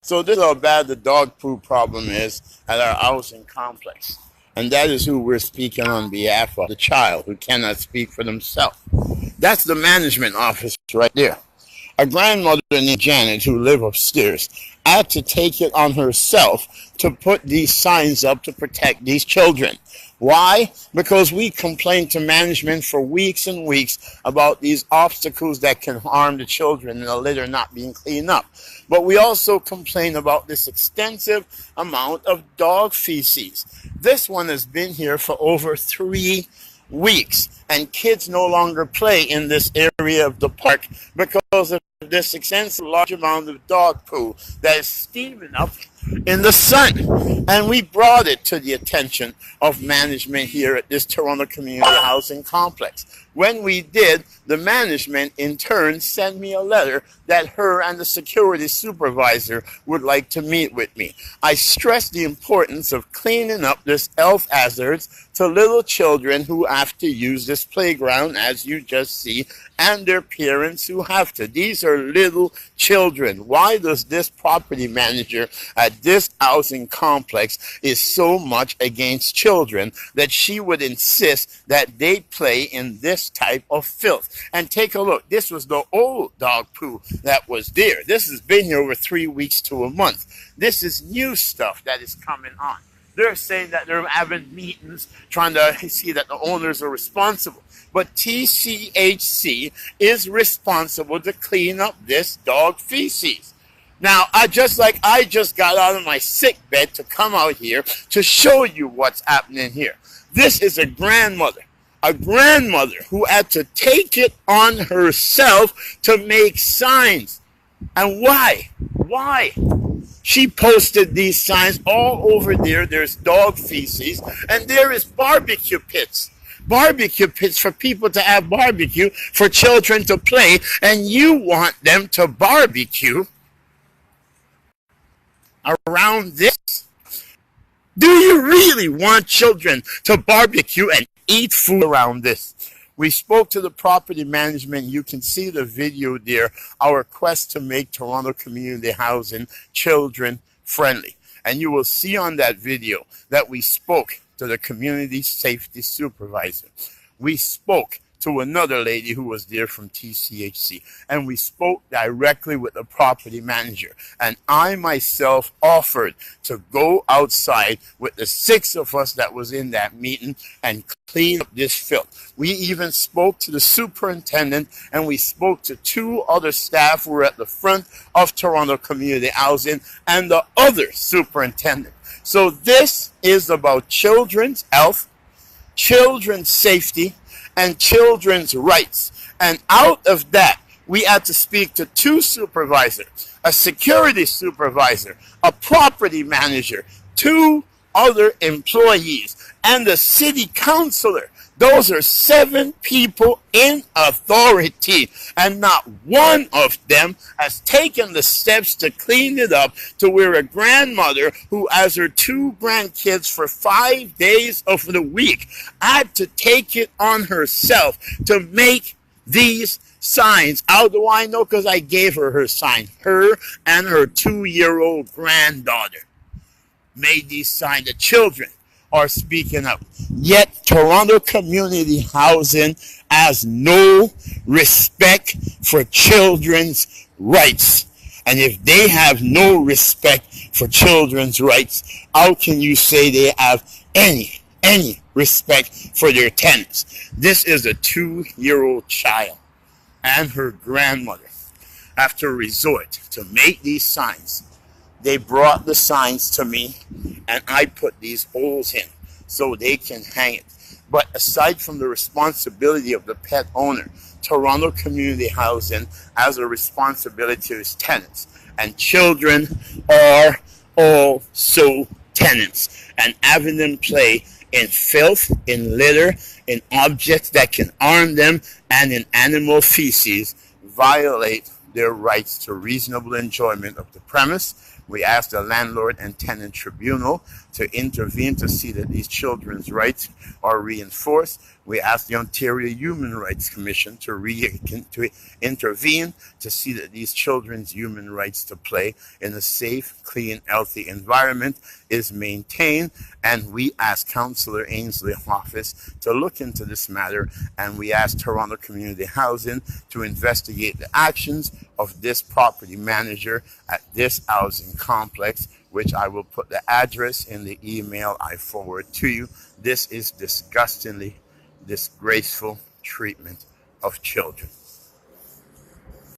So this is how bad the dog poo problem is at our housing complex. And that is who we're speaking on behalf of, the child who cannot speak for themselves. That's the management office right there. A grandmother named Janet, who lived upstairs, had to take it on herself to put these signs up to protect these children. Why? Because we complained to management for weeks and weeks about these obstacles that can harm the children and the litter not being cleaned up. But we also complain about this extensive amount of dog feces. This one has been here for over 3 weeks, and kids no longer play in this area of the park because of this extensive large amount of dog poo that is steaming up in the sun. And we brought it to the attention of management here at this Toronto Community Housing Complex. When we did, the management in turn sent me a letter that her and the security supervisor would like to meet with me. I stressed the importance of cleaning up this health hazards to little children who have to use this playground, as you just see, and their parents who have to. These are little children. Why does this property manager at this housing complex is so much against children that she would insist that they play in this type of filth? And take a look. This was the old dog poo that was there. This has been here over 3 weeks to a month. This is new stuff that is coming on. They're saying that they're having meetings trying to see that the owners are responsible. But TCHC is responsible to clean up this dog feces. Now, I just got out of my sick bed to come out here to show you what's happening here. This is a grandmother who had to take it on herself to make signs. And why? Why? She posted these signs all over there. There's dog feces, and there is barbecue pits. Barbecue pits for people to have barbecue, for children to play, and you want them to barbecue around this? Do you really want children to barbecue and eat food around this? We spoke to the property management. You can see the video there, our quest to make Toronto community housing children friendly. And you will see on that video that we spoke to the community safety supervisor. We spoke to another lady who was there from TCHC, and we spoke directly with the property manager. And I myself offered to go outside with the 6 of us that was in that meeting and clean up this filth. We even spoke to the superintendent, and we spoke to 2 other staff who were at the front of Toronto Community Housing and the other superintendent. So this is about children's health, children's safety, and children's rights. And out of that, we had to speak to 2 supervisors, a security supervisor, a property manager, 2 other employees, and the city councilor. Those are 7 people in authority, and not one of them has taken the steps to clean it up to where a grandmother who has her 2 grandkids for 5 days of the week had to take it on herself to make these signs. How do I know? Because I gave her sign. Her and her 2-year-old granddaughter made these signs. The children are speaking up. Yet Toronto Community Housing has no respect for children's rights. And if they have no respect for children's rights, how can you say they have any respect for their tenants? This is a 2-year-old child and her grandmother have to resort to make these signs. They brought the signs to me, and I put these holes in so they can hang it. But aside from the responsibility of the pet owner, Toronto Community Housing has a responsibility to its tenants. And children are also tenants. And having them play in filth, in litter, in objects that can harm them, and in animal feces violate their rights to reasonable enjoyment of the premise, We ask the Landlord and Tenant Tribunal to intervene to see that these children's rights are reinforced. We ask the Ontario Human Rights Commission to intervene to see that these children's human rights to play in a safe, clean, healthy environment is maintained. And we ask Councillor Ainsley's office to look into this matter, and we ask Toronto Community Housing to investigate the actions of this property manager at this housing complex, which I will put the address in the email I forward to you. This is disgustingly disgraceful treatment of children.